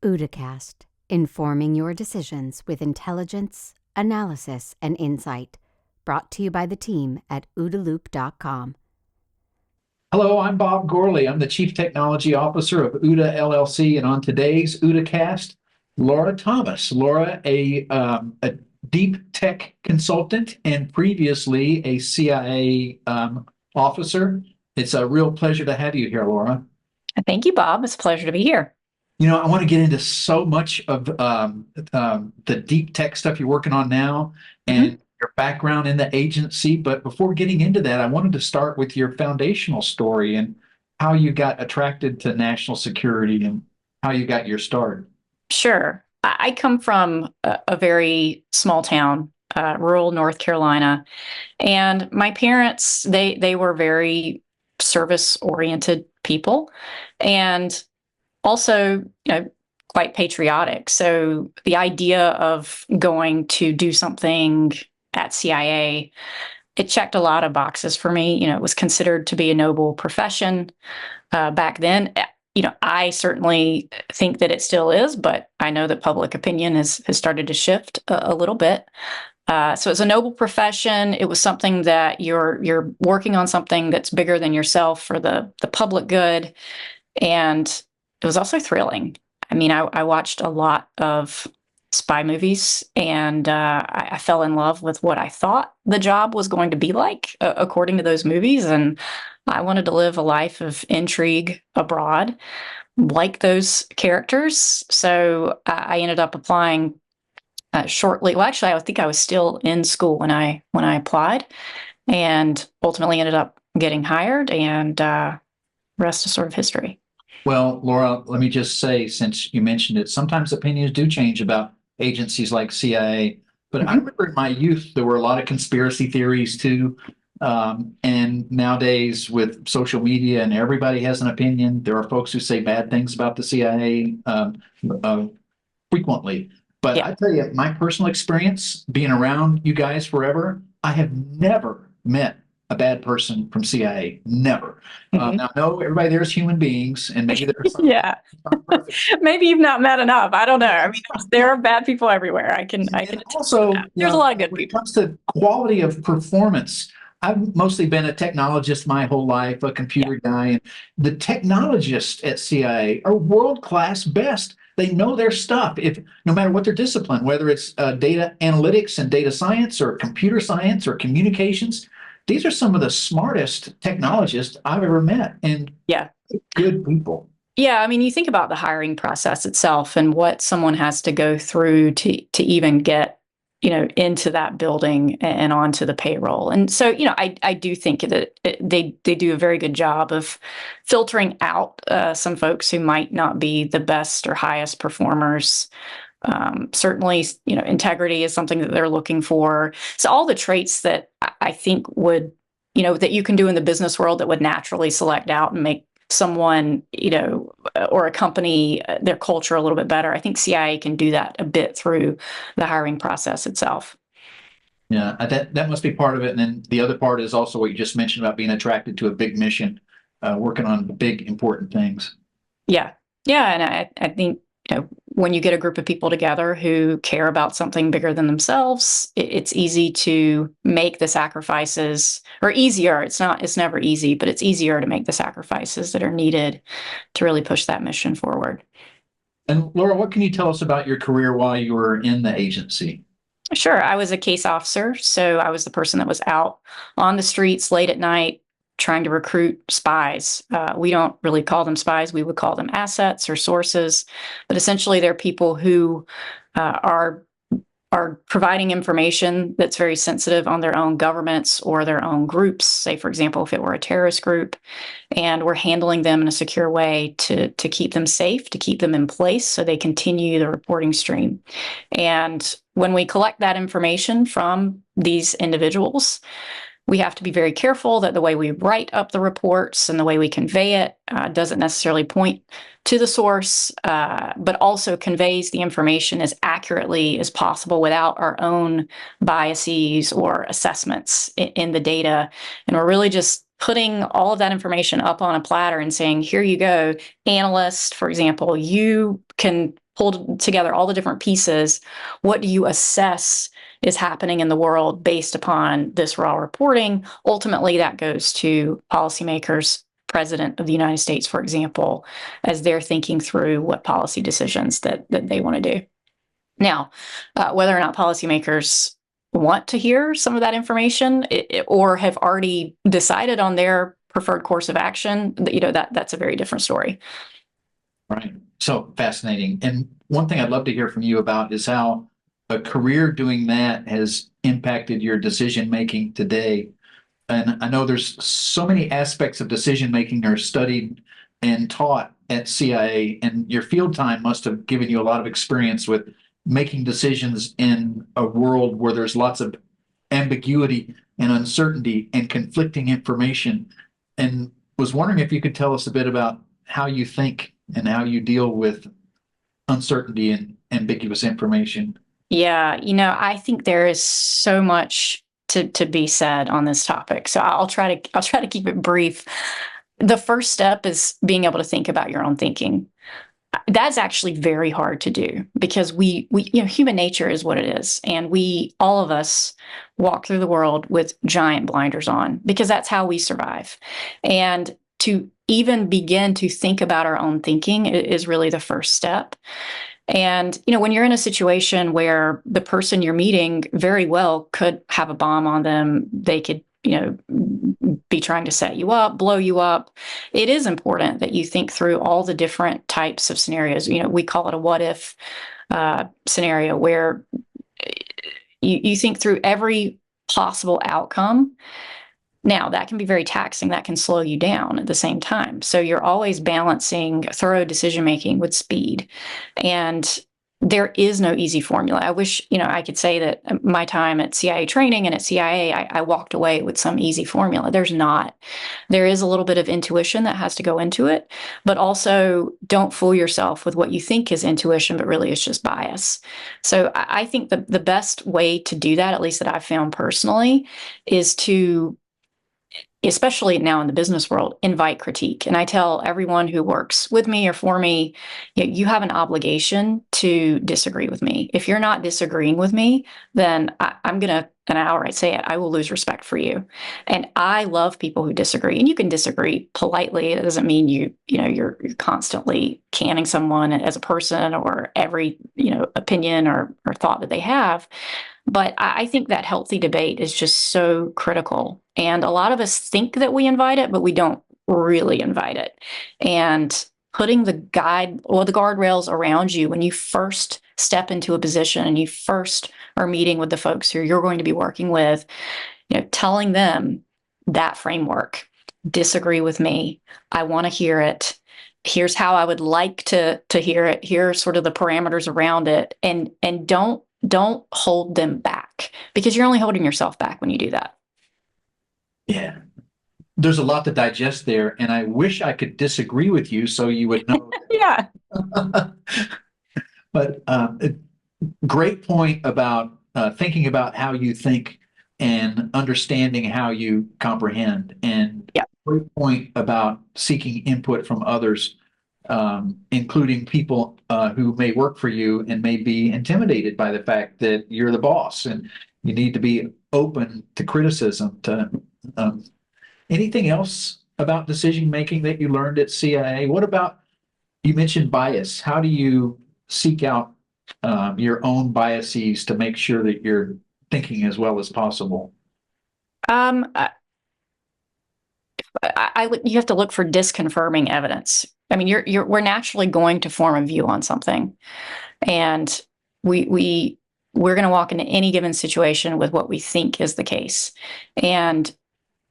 OODAcast, informing your decisions with intelligence, analysis, and insight. Brought to you by the team at OODAloop.com. Hello, I'm Bob Gourley. I'm the Chief Technology Officer of OODA LLC, and on today's OODAcast, Laura Thomas. Laura, a deep tech consultant and previously a CIA officer. It's a real pleasure to have you here, Laura. Thank you, Bob. It's a pleasure to be here. You know, I want to get into so much of the deep tech stuff you're working on now and your background in the agency. But before getting into that, I wanted to start with your foundational story and how you got attracted to national security and how you got your start. Sure. I come from a very small town, rural North Carolina, and my parents, they were very service-oriented people, and also, quite patriotic. So the idea of going to do something at CIA, it checked a lot of boxes for me. It was considered to be a noble profession back then. I certainly think that it still is, but I know that public opinion has started to shift a little bit. So it's a noble profession. It was something that you're working on something that's bigger than yourself for the public good. And it was also thrilling. I mean, I watched a lot of spy movies, and I fell in love with what I thought the job was going to be like, according to those movies. And I wanted to live a life of intrigue abroad, like those characters. So I ended up applying shortly. Well, actually, I think I was still in school when I applied, and ultimately ended up getting hired. And rest is sort of history. Well, Laura, let me just say, since you mentioned it, sometimes opinions do change about agencies like CIA. But I remember in my youth, there were a lot of conspiracy theories too. And nowadays with social media and everybody has an opinion, there are folks who say bad things about the CIA frequently. But I tell you, my personal experience being around you guys forever, I have never met a bad person from CIA. Never. Now, no, everybody there is human beings, and maybe there's some Maybe you've not met enough. I don't know. I mean, there are bad people everywhere. I can also, there's a lot of good when people. it comes to quality of performance, I've mostly been a technologist my whole life, a computer guy, and the technologists at CIA are world-class best. They know their stuff, no matter what their discipline, whether it's data analytics and data science or computer science or communications. These are some of the smartest technologists I've ever met, and good people. Yeah, I mean, you think about the hiring process itself and what someone has to go through to even get, into that building and onto the payroll. And so, I do think that they do a very good job of filtering out some folks who might not be the best or highest performers. Certainly, integrity is something that they're looking for. So all the traits that I think would, that you can do in the business world that would naturally select out and make someone, or a company, their culture a little bit better. I think CIA can do that a bit through the hiring process itself. Yeah, that must be part of it. And then the other part is also what you just mentioned about being attracted to a big mission, working on big, important things. Yeah. Yeah. And I think, when you get a group of people together who care about something bigger than themselves, it's easy to make the sacrifices, or easier. It's never easy, but it's easier to make the sacrifices that are needed to really push that mission forward. And Laura, what can you tell us about your career while you were in the agency? Sure. I was a case officer. So I was the person that was out on the streets late at night, trying to recruit spies. We don't really call them spies. We would call them assets or sources. But essentially, they're people who are providing information that's very sensitive on their own governments or their own groups. Say, for example, if it were a terrorist group, and we're handling them in a secure way to keep them safe, to keep them in place so they continue the reporting stream. And when we collect that information from these individuals, we have to be very careful that the way we write up the reports and the way we convey it doesn't necessarily point to the source, but also conveys the information as accurately as possible without our own biases or assessments in the data. And we're really just putting all of that information up on a platter and saying, here you go, analyst, for example, you can pulled together all the different pieces, what do you assess is happening in the world based upon this raw reporting? Ultimately, that goes to policymakers, President of the United States, for example, as they're thinking through what policy decisions that they want to do. Now, whether or not policymakers want to hear some of that information or have already decided on their preferred course of action, that's a very different story. Right. So fascinating. And one thing I'd love to hear from you about is how a career doing that has impacted your decision making today. And I know there's so many aspects of decision making are studied and taught at CIA, and your field time must have given you a lot of experience with making decisions in a world where there's lots of ambiguity and uncertainty and conflicting information. And was wondering if you could tell us a bit about how you think and how you deal with uncertainty and ambiguous information. Yeah, I think there is so much to be said on this topic. So I'll try to keep it brief. The first step is being able to think about your own thinking. That's actually very hard to do because we human nature is what it is, and all of us walk through the world with giant blinders on because that's how we survive. And to even begin to think about our own thinking is really the first step. And, when you're in a situation where the person you're meeting very well could have a bomb on them, they could, be trying to set you up, blow you up. It is important that you think through all the different types of scenarios. We call it a what if scenario where you think through every possible outcome. Now, that can be very taxing. That can slow you down at the same time. So you're always balancing thorough decision-making with speed. And there is no easy formula. I wish, I could say that my time at CIA training and at CIA, I walked away with some easy formula. There's not. There is a little bit of intuition that has to go into it, but also don't fool yourself with what you think is intuition, but really it's just bias. So I think the best way to do that, at least that I've found personally, is to, especially now in the business world, invite critique. And I tell everyone who works with me or for me, you have an obligation to disagree with me. If you're not disagreeing with me, then I'm going to, and I outright say it, I will lose respect for you. And I love people who disagree. And you can disagree politely. It doesn't mean you're constantly canning someone as a person or every, opinion or thought that they have. But I think that healthy debate is just so critical. And a lot of us think that we invite it, but we don't really invite it. And putting the guardrails around you when you first step into a position and you first are meeting with the folks who you're going to be working with, telling them that framework, disagree with me. I want to hear it. Here's how I would like to hear it. Here are sort of the parameters around it. And don't hold them back because you're only holding yourself back when you do that. Yeah. There's a lot to digest there, and I wish I could disagree with you so you would know. Yeah. But great point about thinking about how you think and understanding how you comprehend, and great point about seeking input from others, including people who may work for you and may be intimidated by the fact that you're the boss, and you need to be open to criticism. Anything else about decision making that you learned at CIA? What about, you mentioned bias. How do you seek out your own biases to make sure that you're thinking as well as possible? You have to look for disconfirming evidence. I mean, we're naturally going to form a view on something, and we're going to walk into any given situation with what we think is the case, and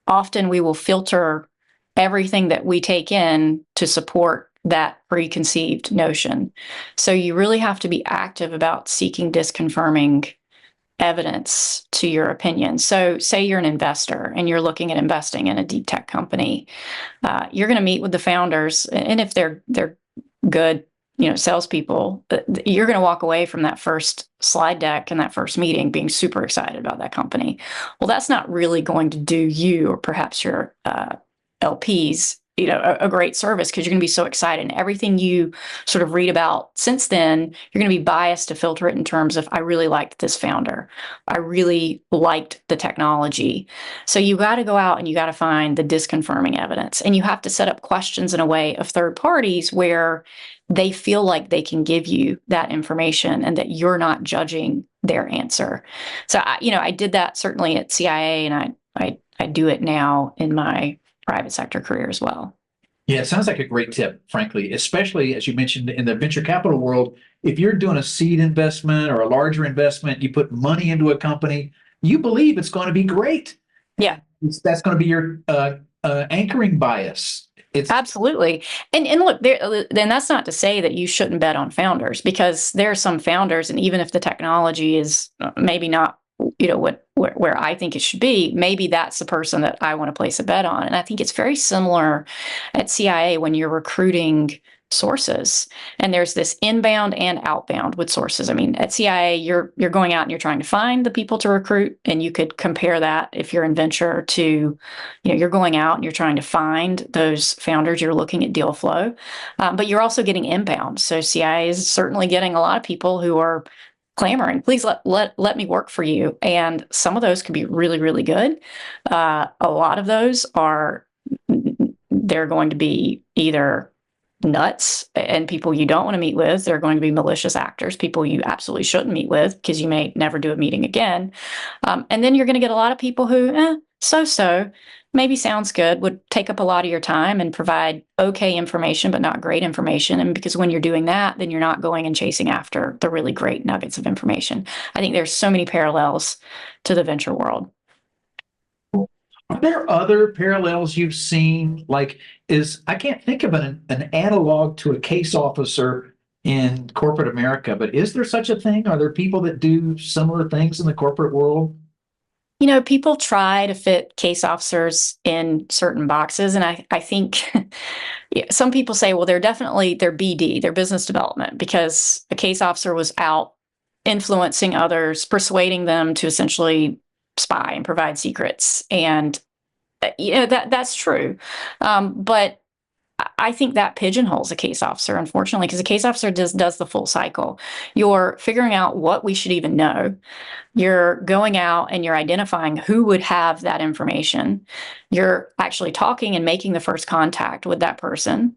often we will filter everything that we take in to support that preconceived notion. So you really have to be active about seeking disconfirming evidence to your opinion. So say you're an investor and you're looking at investing in a deep tech company. You're going to meet with the founders, and if they're good, salespeople, you're going to walk away from that first slide deck and that first meeting being super excited about that company. Well, that's not really going to do you or perhaps your LPs a great service because you're going to be so excited. And everything you sort of read about since then, you're going to be biased to filter it in terms of, I really liked this founder. I really liked the technology. So you got to go out and you got to find the disconfirming evidence. And you have to set up questions in a way of third parties where they feel like they can give you that information and that you're not judging their answer. So, I did that certainly at CIA, and I do it now in my private sector career as well. Yeah, it sounds like a great tip, frankly, especially as you mentioned in the venture capital world. If you're doing a seed investment or a larger investment, you put money into a company, you believe it's going to be great. Yeah. That's going to be your anchoring bias. It's absolutely. And look, then that's not to say that you shouldn't bet on founders, because there are some founders, and even if the technology is maybe not where I think it should be, maybe that's the person that I want to place a bet on. And I think it's very similar at CIA when you're recruiting sources, and there's this inbound and outbound with sources. I mean, at CIA, you're going out and you're trying to find the people to recruit, and you could compare that if you're in venture to, you're going out and you're trying to find those founders. You're looking at deal flow, but you're also getting inbound. So CIA is certainly getting a lot of people who are clamoring, please let me work for you. And some of those can be really, really good. A lot of those they're going to be either nuts and people you don't want to meet with. They're going to be malicious actors, people you absolutely shouldn't meet with because you may never do a meeting again. And then you're going to get a lot of people who, so-so, maybe sounds good, would take up a lot of your time and provide okay information, but not great information. And because when you're doing that, then you're not going and chasing after the really great nuggets of information. I think there's so many parallels to the venture world. Are there other parallels you've seen? I can't think of an analog to a case officer in corporate America, but is there such a thing? Are there people that do similar things in the corporate world? People try to fit case officers in certain boxes. And I think some people say, well, they're BD, they're business development, because a case officer was out influencing others, persuading them to essentially spy and provide secrets. And, that's true. But I think that pigeonholes a case officer, unfortunately, because a case officer does the full cycle. You're figuring out what we should even know. You're going out and you're identifying who would have that information. You're actually talking and making the first contact with that person.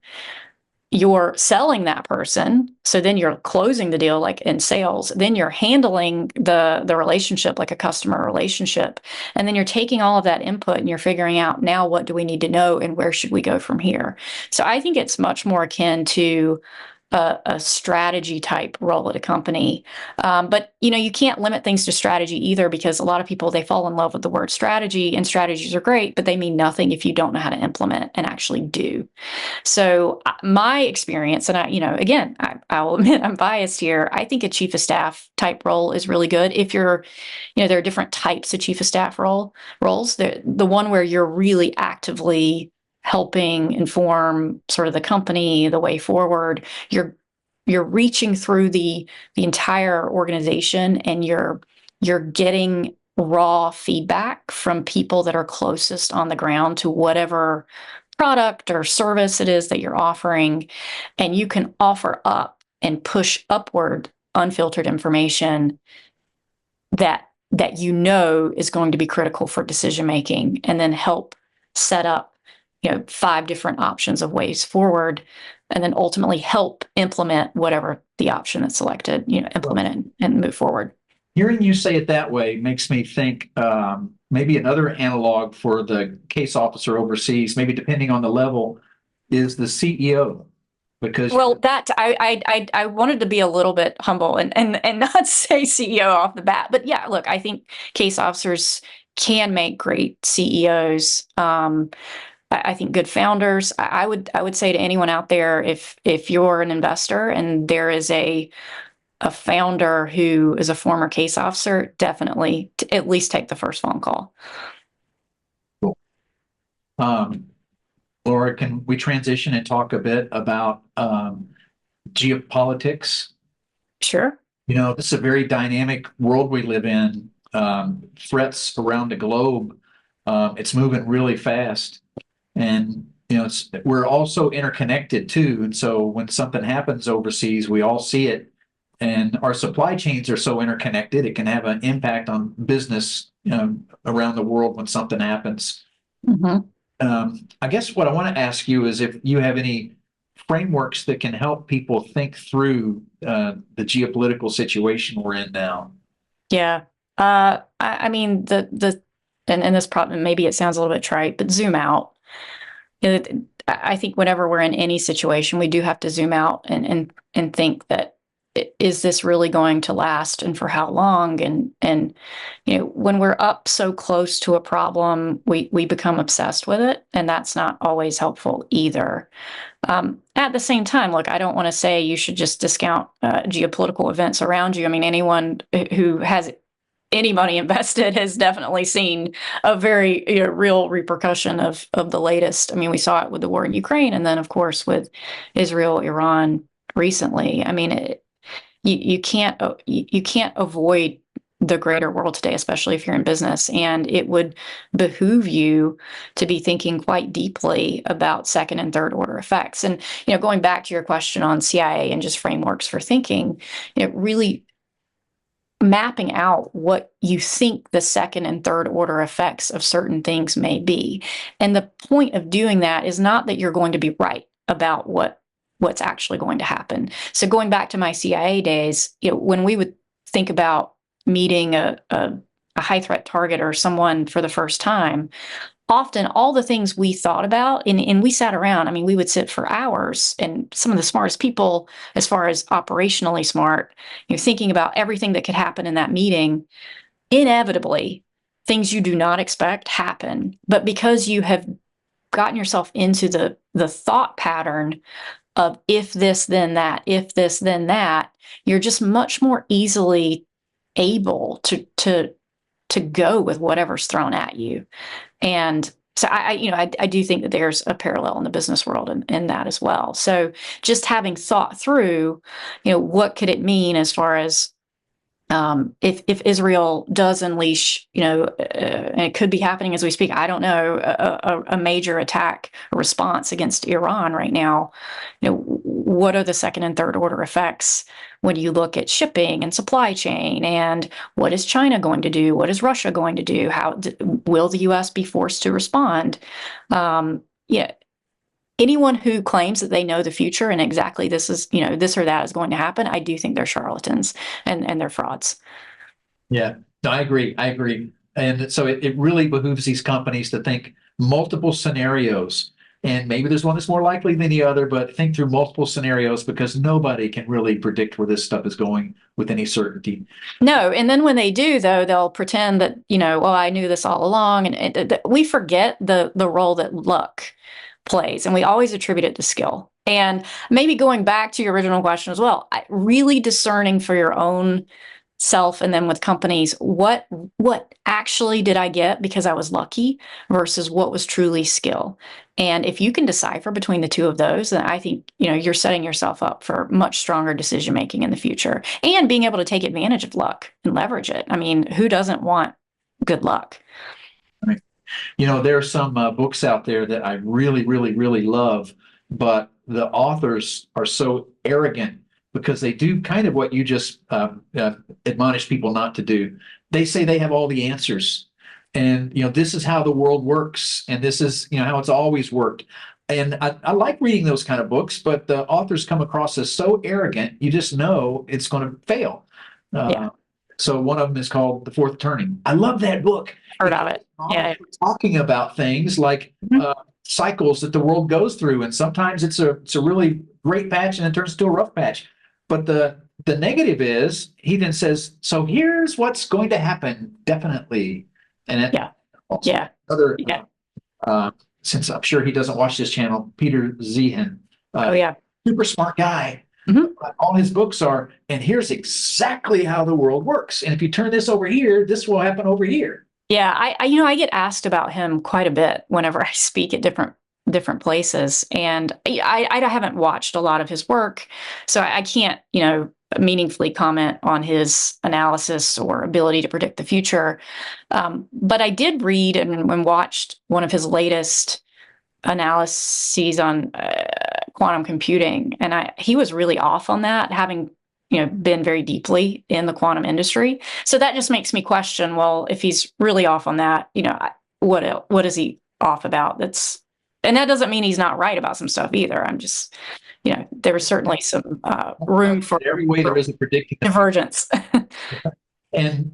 You're selling that person. So then you're closing the deal like in sales. Then you're handling the relationship like a customer relationship. And then you're taking all of that input and you're figuring out, now what do we need to know and where should we go from here? So I think it's much more akin to a strategy type role at a company. But, you can't limit things to strategy either, because a lot of people, they fall in love with the word strategy, and strategies are great, but they mean nothing if you don't know how to implement and actually do. So my experience, and I will admit I'm biased here, I think a chief of staff type role is really good. If you're, there are different types of chief of staff roles. The one where you're really actively helping inform sort of the company, the way forward. You're reaching through the entire organization, and you're getting raw feedback from people that are closest on the ground to whatever product or service it is that you're offering. And you can offer up and push upward unfiltered information that is going to be critical for decision making, and then help set up 5 different options of ways forward, and then ultimately help implement whatever the option that's selected, implement it and move forward. Hearing you say it that way makes me think maybe another analog for the case officer overseas, maybe depending on the level, is the CEO. Because that I wanted to be a little bit humble and not say CEO off the bat, but yeah, look, I think case officers can make great CEOs. I think good founders. I would say to anyone out there, if you're an investor and there is a founder who is a former case officer, definitely at least take the first phone call. Cool. Laura, can we transition and talk a bit about geopolitics? Sure. This is a very dynamic world we live in. Threats around the globe. It's moving really fast. And we're also interconnected too. And so when something happens overseas, we all see it. And our supply chains are so interconnected, it can have an impact on business, around the world when something happens. Mm-hmm. I guess what I want to ask you is if you have any frameworks that can help people think through the geopolitical situation we're in now. Yeah. I mean, and this problem, maybe it sounds a little bit trite, but zoom out. I think whenever we're in any situation, we do have to zoom out and think that, is this really going to last and for how long? And when we're up so close to a problem, we become obsessed with it, and that's not always helpful either. At the same time, look, I don't want to say you should just discount geopolitical events around you. I mean, anyone who has any money invested has definitely seen a very real repercussion of the latest. I mean, we saw it with the war in Ukraine, and then, of course, with Israel, Iran recently. I mean, you can't avoid the greater world today, especially if you're in business. And it would behoove you to be thinking quite deeply about second and third order effects. And, going back to your question on CIA and just frameworks for thinking, really mapping out what you think the second and third order effects of certain things may be. And the point of doing that is not that you're going to be right about what's actually going to happen. So going back to my CIA days, when we would think about meeting a high threat target or someone for the first time, often all the things we thought about, and we sat around, I mean, we would sit for hours, and some of the smartest people, as far as operationally smart, thinking about everything that could happen in that meeting, inevitably, things you do not expect happen. But because you have gotten yourself into the thought pattern of if this, then that, if this, then that, you're just much more easily able to go with whatever's thrown at you. And so I do think that there's a parallel in the business world in that as well. So just having thought through, what could it mean as far as if Israel does unleash, and it could be happening as we speak, I don't know, a major attack or response against Iran right now, what are the second and third order effects when you look at shipping and supply chain, and what is China going to do? What is Russia going to do? How will the U.S. be forced to respond? Anyone who claims that they know the future and exactly this is, this or that is going to happen, I do think they're charlatans and they're frauds. Yeah, no, I agree. And so it really behooves these companies to think multiple scenarios. And maybe there's one that's more likely than the other, but think through multiple scenarios, because nobody can really predict where this stuff is going with any certainty. No, and then when they do, though, they'll pretend that, well, I knew this all along. And we forget the role that luck plays, and we always attribute it to skill. And maybe going back to your original question as well, really discerning for your own self, and then with companies, what actually did I get because I was lucky versus what was truly skill. And if you can decipher between the two of those, then I think you're setting yourself up for much stronger decision making in the future, and being able to take advantage of luck and leverage it. I mean, who doesn't want good luck? Right. There are some books out there that I really, really, really love, but the authors are so arrogant because they do kind of what you just admonish people not to do. They say they have all the answers, and this is how the world works, and this is how it's always worked. And I like reading those kind of books, but the authors come across as so arrogant, you just know it's going to fail. Yeah. So one of them is called The Fourth Turning. I love that book. Heard of it. Yeah. Talking about things like cycles that the world goes through, and sometimes it's a really great patch and it turns into a rough patch. But the negative is, he then says, so here's what's going to happen, definitely. And since I'm sure he doesn't watch this channel, Peter Zehan, super smart guy. Mm-hmm. All his books are, and here's exactly how the world works. And if you turn this over here, this will happen over here. Yeah, I get asked about him quite a bit whenever I speak at different places, and I haven't watched a lot of his work, so I can't meaningfully comment on his analysis or ability to predict the future. But I did read and watched one of his latest analyses on quantum computing, and he was really off on that, having been very deeply in the quantum industry. So that just makes me question, well, if he's really off on that, what is he off about? And that doesn't mean he's not right about some stuff either. I'm just, there was certainly some room for every way there is a predicting divergence. And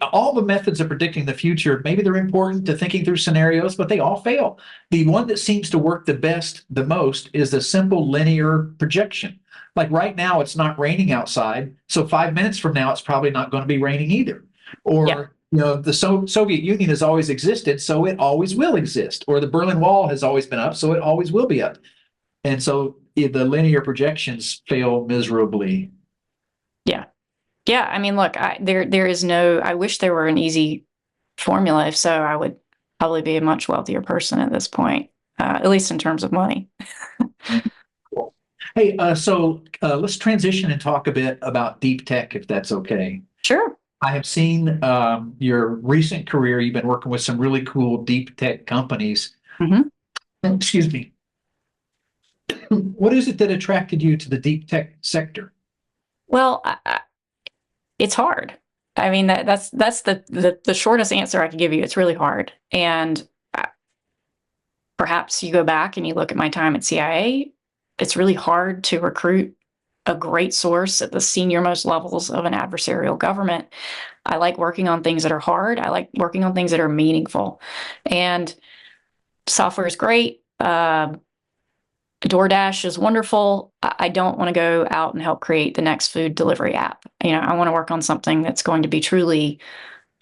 all the methods of predicting the future, maybe they're important to thinking through scenarios, but they all fail. The one that seems to work the most, is the simple linear projection. Like right now, it's not raining outside. So 5 minutes from now, it's probably not going to be raining either. Or, the Soviet Union has always existed, so it always will exist. Or the Berlin Wall has always been up, so it always will be up. And so the linear projections fail miserably. Yeah. Yeah. I mean, look, there is I wish there were an easy formula. If so, I would probably be a much wealthier person at this point, at least in terms of money. Cool. Hey, so let's transition and talk a bit about deep tech, if that's okay. Sure. I have seen your recent career. You've been working with some really cool deep tech companies. Mm-hmm. Excuse me. What is it that attracted you to the deep tech sector? Well, it's hard. I mean, that's the shortest answer I can give you. It's really hard. And perhaps you go back and you look at my time at CIA, it's really hard to recruit a great source at the senior most levels of an adversarial government. I like working on things that are hard. I like working on things that are meaningful. And software is great. DoorDash is wonderful. I don't want to go out and help create the next food delivery app. I want to work on something that's going to be truly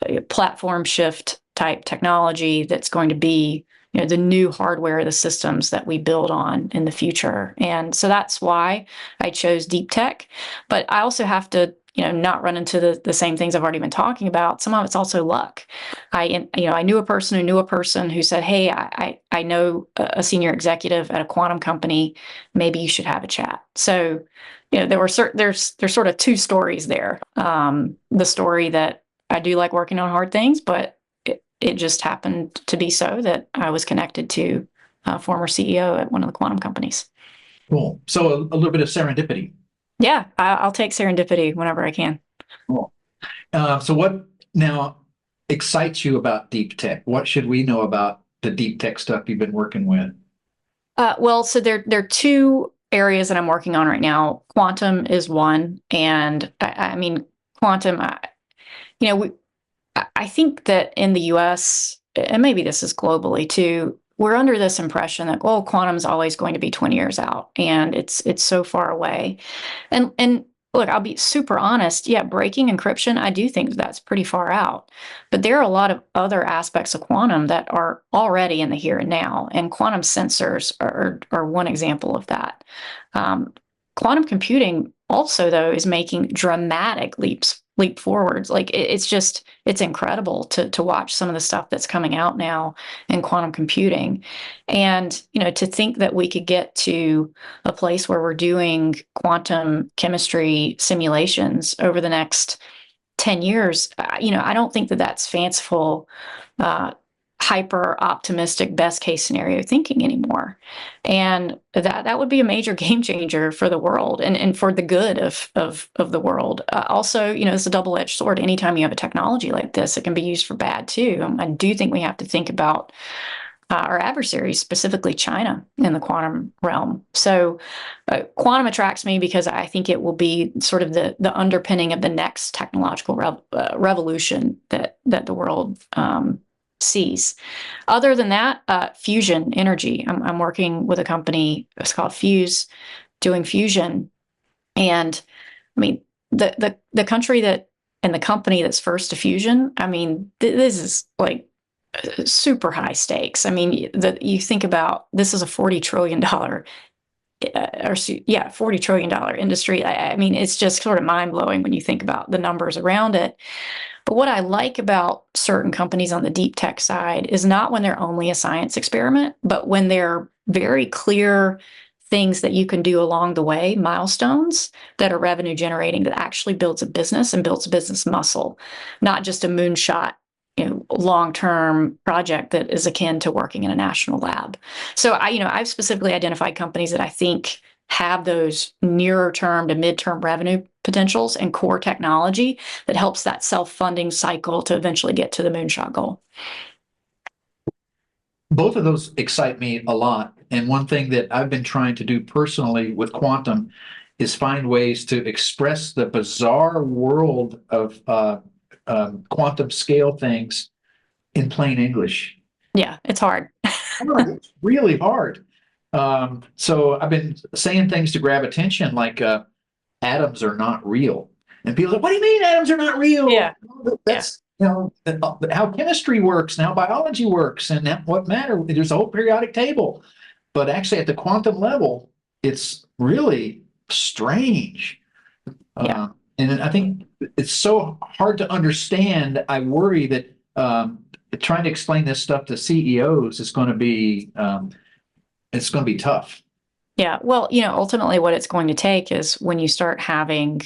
a platform shift type technology that's going to be, the new hardware, the systems that we build on in the future. And so that's why I chose deep tech. But I also have to, not run into the same things I've already been talking about. Some of it's also luck. I knew a person who knew a person who said, hey, I know a senior executive at a quantum company. Maybe you should have a chat. So, there's sort of two stories there. The story that I do like working on hard things, but it just happened to be so that I was connected to a former CEO at one of the quantum companies. Cool. So a little bit of serendipity. Yeah, I'll take serendipity whenever I can. Cool. So what now excites you about deep tech? What should we know about the deep tech stuff you've been working with? Well, so there are two areas that I'm working on right now. Quantum is one, and I mean, quantum. I think that in the U.S., and maybe this is globally too, we're under this impression that, quantum is always going to be 20 years out, and it's so far away. And look, I'll be super honest. Yeah, breaking encryption, I do think that's pretty far out. But there are a lot of other aspects of quantum that are already in the here and now, and quantum sensors are one example of that. Quantum computing also, though, is making dramatic leap forwards. Like it's incredible to watch some of the stuff that's coming out now in quantum computing. And, to think that we could get to a place where we're doing quantum chemistry simulations over the next 10 years, I don't think that that's fanciful, hyper optimistic best case scenario thinking anymore. And that would be a major game changer for the world and for the good of the world. Also, it's a double-edged sword. Anytime you have a technology like this, it can be used for bad too. I do think we have to think about our adversaries, specifically China, in the quantum realm. So quantum attracts me because I think it will be sort of the underpinning of the next technological revolution that the world sees. Other than that, fusion energy. I'm working with a company, it's called Fuse, doing fusion. And I mean, the country and the company that's first to fusion, I mean, this is like super high stakes. I mean, you think about, this is a $40 trillion $40 trillion industry. I mean, it's just sort of mind blowing when you think about the numbers around it. But what I like about certain companies on the deep tech side is not when they're only a science experiment, but when they're very clear things that you can do along the way, milestones that are revenue generating, that actually builds a business and builds business muscle, not just a moonshot long-term project that is akin to working in a national lab. So I've specifically identified companies that I think have those nearer term to midterm revenue potentials and core technology that helps that self-funding cycle to eventually get to the moonshot goal. Both of those excite me a lot. And one thing that I've been trying to do personally with quantum is find ways to express the bizarre world of quantum scale things in plain English. Yeah, it's hard. It's really hard. So I've been saying things to grab attention like atoms are not real. And people are like, what do you mean atoms are not real? Yeah. That's how chemistry works and how biology works and what matter. There's a whole periodic table. But actually at the quantum level, it's really strange. Yeah. And I think it's so hard to understand. I worry that trying to explain this stuff to CEOs is going to be tough. Yeah. Well, ultimately what it's going to take is when you start having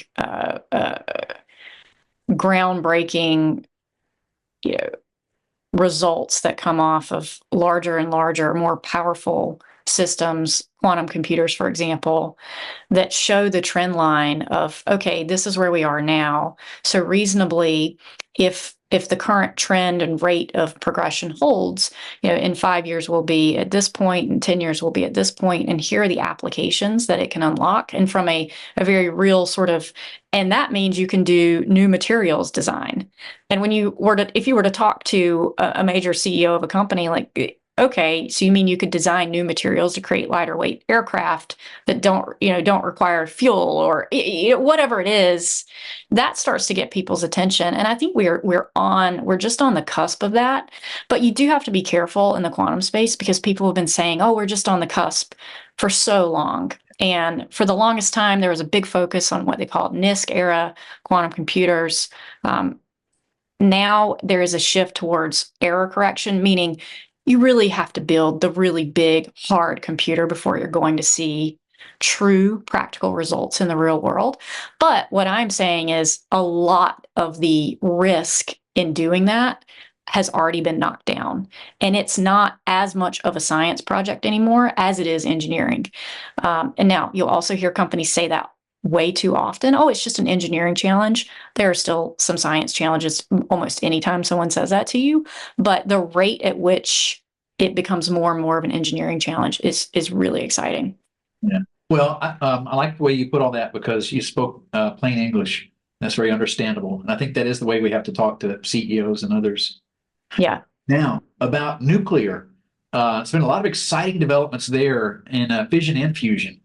groundbreaking, results that come off of larger and larger, more powerful systems, quantum computers, for example, that show the trend line of, okay, this is where we are now. So reasonably, if the current trend and rate of progression holds, in 5 years we'll be at this point, in 10 years we'll be at this point, and here are the applications that it can unlock, and from a very real sort of, and that means you can do new materials design. And if you were to talk to a major CEO of a company, like, okay, so you mean you could design new materials to create lighter weight aircraft that don't require fuel or whatever it is, that starts to get people's attention. And I think we're just on the cusp of that. But you do have to be careful in the quantum space because people have been saying, oh, we're just on the cusp for so long. And for the longest time, there was a big focus on what they call NISQ era quantum computers. Now there is a shift towards error correction, meaning you really have to build the really big, hard computer before you're going to see true practical results in the real world. But what I'm saying is a lot of the risk in doing that has already been knocked down. And it's not as much of a science project anymore as it is engineering. And now you'll also hear companies say that way too often. Oh, it's just an engineering challenge. There are still some science challenges almost anytime someone says that to you, but the rate at which it becomes more and more of an engineering challenge is really exciting. Yeah. Well, I like the way you put all that because you spoke plain English. That's very understandable. And I think that is the way we have to talk to CEOs and others. Yeah. Now, about nuclear, it's been a lot of exciting developments there in fission and fusion.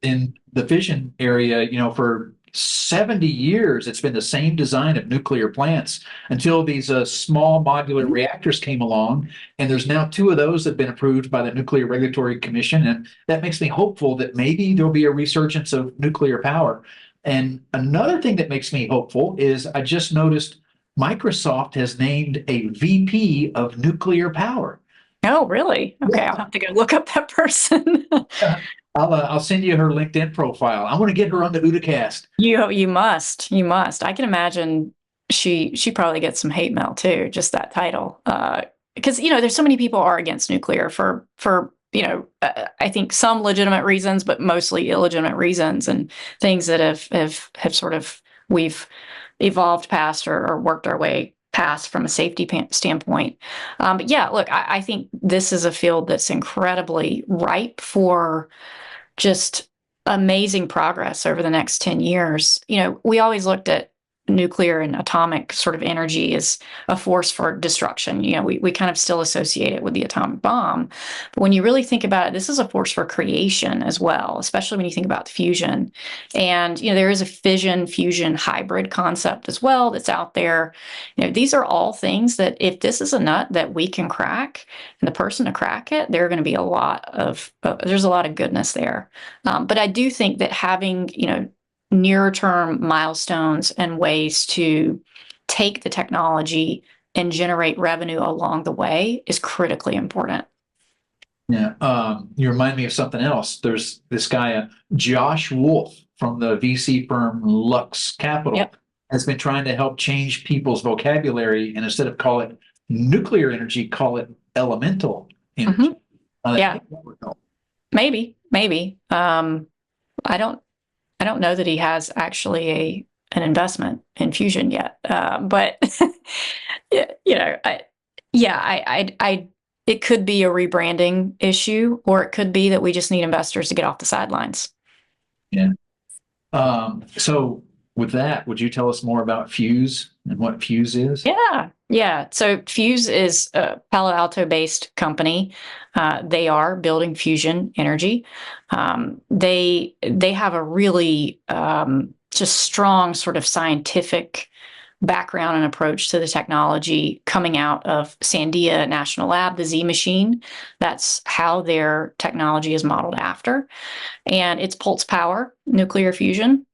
In the fission area, for 70 years, it's been the same design of nuclear plants until these small modular reactors came along. And there's now 2 of those that have been approved by the Nuclear Regulatory Commission. And that makes me hopeful that maybe there'll be a resurgence of nuclear power. And another thing that makes me hopeful is I just noticed Microsoft has named a VP of nuclear power. Oh, really? Okay, yeah. I'll have to go look up that person. I'll send you her LinkedIn profile. I want to get her on the OODAcast. You must. I can imagine she probably gets some hate mail too, just that title. Because there's so many people are against nuclear for I think some legitimate reasons, but mostly illegitimate reasons and things that have sort of we've evolved past or worked our way past from a safety standpoint. But yeah, look, I think this is a field that's incredibly ripe for just amazing progress over the next 10 years. We always looked at nuclear and atomic sort of energy as a force for destruction. We kind of still associate it with the atomic bomb. But when you really think about it, this is a force for creation as well, especially when you think about fusion. And, there is a fission fusion hybrid concept as well that's out there. These are all things that if this is a nut that we can crack and the person to crack it, there's a lot of goodness there. But I do think that having, nearer term milestones and ways to take the technology and generate revenue along the way is critically important. Yeah. You remind me of something else. There's this guy, Josh Wolf from the VC firm Lux Capital. Yep. has been trying to help change people's vocabulary, and instead of call it nuclear energy, call it elemental energy. Yeah, maybe. I don't know that he has actually an investment in fusion yet, but it could be a rebranding issue, or it could be that we just need investors to get off the sidelines. Yeah. So with that, would you tell us more about Fuse and what Fuse is? Yeah. So Fuse is a Palo Alto-based company. They are building fusion energy. They have a really just strong sort of scientific background and approach to the technology coming out of Sandia National Lab, the Z machine. That's how their technology is modeled after. And it's pulse power, nuclear fusion.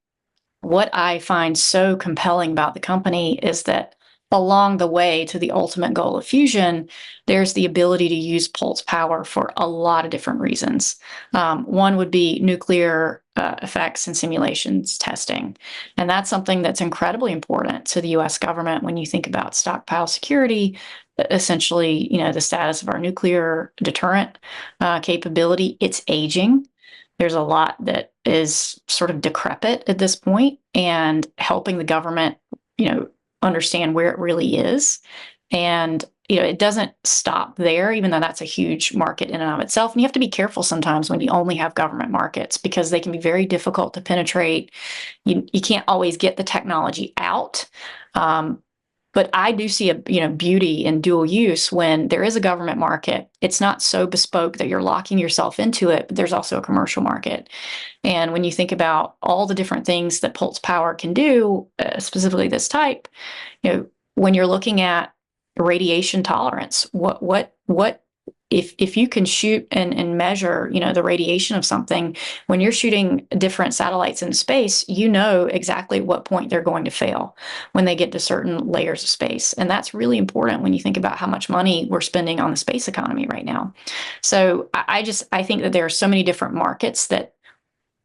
What I find so compelling about the company is that along the way to the ultimate goal of fusion, there's the ability to use pulse power for a lot of different reasons. One would be nuclear effects and simulations testing. And that's something that's incredibly important to the US government when you think about stockpile security, essentially, the status of our nuclear deterrent capability. It's aging. There's a lot that is sort of decrepit at this point, and helping the government, understand where it really is. And, it doesn't stop there, even though that's a huge market in and of itself. And you have to be careful sometimes when you only have government markets, because they can be very difficult to penetrate. You can't always get the technology out. But I do see a beauty in dual use when there is a government market. It's not so bespoke that you're locking yourself into it, but there's also a commercial market. And when you think about all the different things that pulse power can do, specifically this type, when you're looking at radiation tolerance, what if you can shoot and measure, the radiation of something, when you're shooting different satellites in space, exactly at what point they're going to fail when they get to certain layers of space. And that's really important when you think about how much money we're spending on the space economy right now. So I think that there are so many different markets that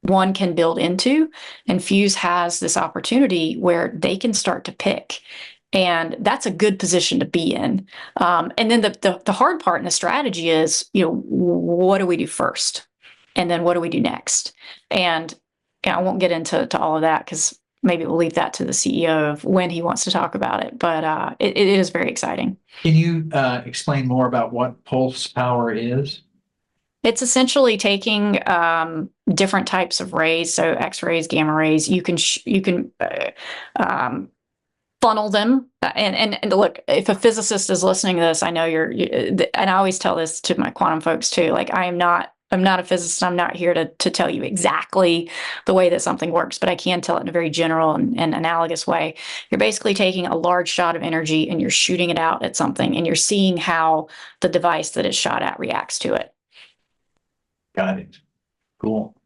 one can build into, and Fuse has this opportunity where they can start to pick. And that's a good position to be in. And then the hard part in the strategy is, what do we do first? And then what do we do next? And I won't get into all of that, because maybe we'll leave that to the CEO of when he wants to talk about it. But it is very exciting. Can you explain more about what pulse power is? It's essentially taking different types of rays, so X-rays, gamma rays. You can funnel them. And look, if a physicist is listening to this, I know and I always tell this to my quantum folks too. Like, I'm not a physicist. I'm not here to tell you exactly the way that something works, but I can tell it in a very general and analogous way. You're basically taking a large shot of energy and you're shooting it out at something, and you're seeing how the device that it's shot at reacts to it. Got it. Cool.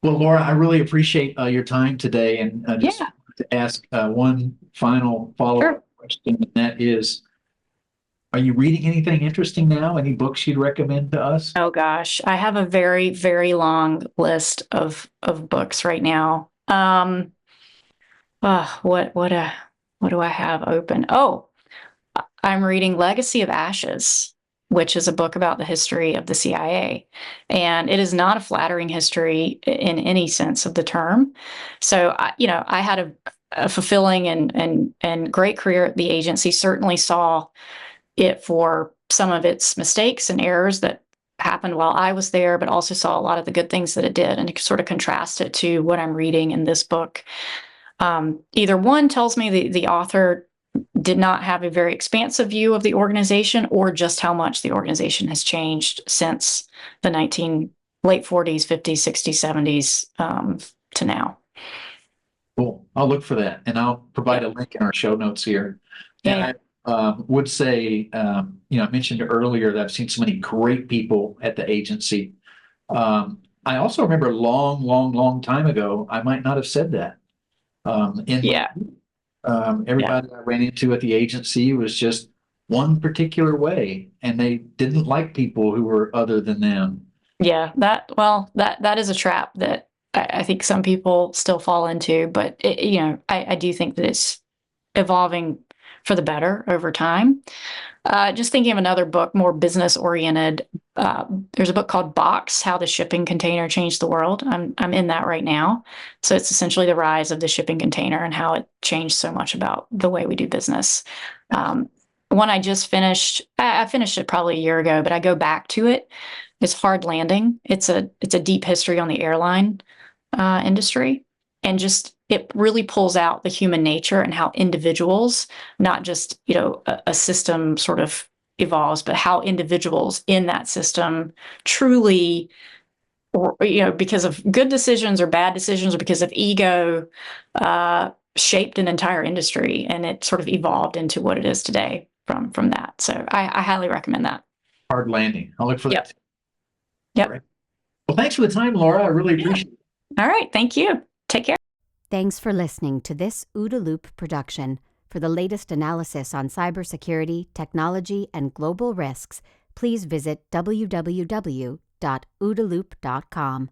Well, Laura, I really appreciate your time today, and just to ask one final follow-up question, and that is, are you reading anything interesting now? Any books you'd recommend to us? Oh gosh, I have a very, very long list of books right now. What do I have open? Oh, I'm reading Legacy of Ashes, which is a book about the history of the CIA. And it is not a flattering history in any sense of the term. So, I had a fulfilling and great career at the agency, certainly saw it for some of its mistakes and errors that happened while I was there, but also saw a lot of the good things that it did, and sort of contrast it to what I'm reading in this book. Either one tells me the author did not have a very expansive view of the organization, or just how much the organization has changed since the late 40s, 50s, 60s, 70s to now. Cool. I'll look for that, and I'll provide a link in our show notes here. And I would say, I mentioned earlier that I've seen so many great people at the agency. I also remember a long time ago, I might not have said that. Everybody I ran into at the agency was just one particular way, and they didn't like people who were other than them. Yeah, that is a trap that I think some people still fall into, but I do think that it's evolving for the better over time. Just thinking of another book, more business oriented. There's a book called Box: How the Shipping Container Changed the World. I'm in that right now. So it's essentially the rise of the shipping container and how it changed so much about the way we do business. One I just finished, I finished it probably a year ago, but I go back to it. It's Hard Landing. It's a deep history on the airline industry, and just it really pulls out the human nature and how individuals, not just a system sort of evolves, but how individuals in that system truly, because of good decisions or bad decisions or because of ego, shaped an entire industry, and it sort of evolved into what it is today from that. So I highly recommend that. Hard Landing. I'll look for that. Yep. Right. Well, thanks for the time, Laura. I really appreciate it. All right. Thank you. Take care. Thanks for listening to this OODA Loop production. For the latest analysis on cybersecurity, technology, and global risks, please visit www.oodaloop.com.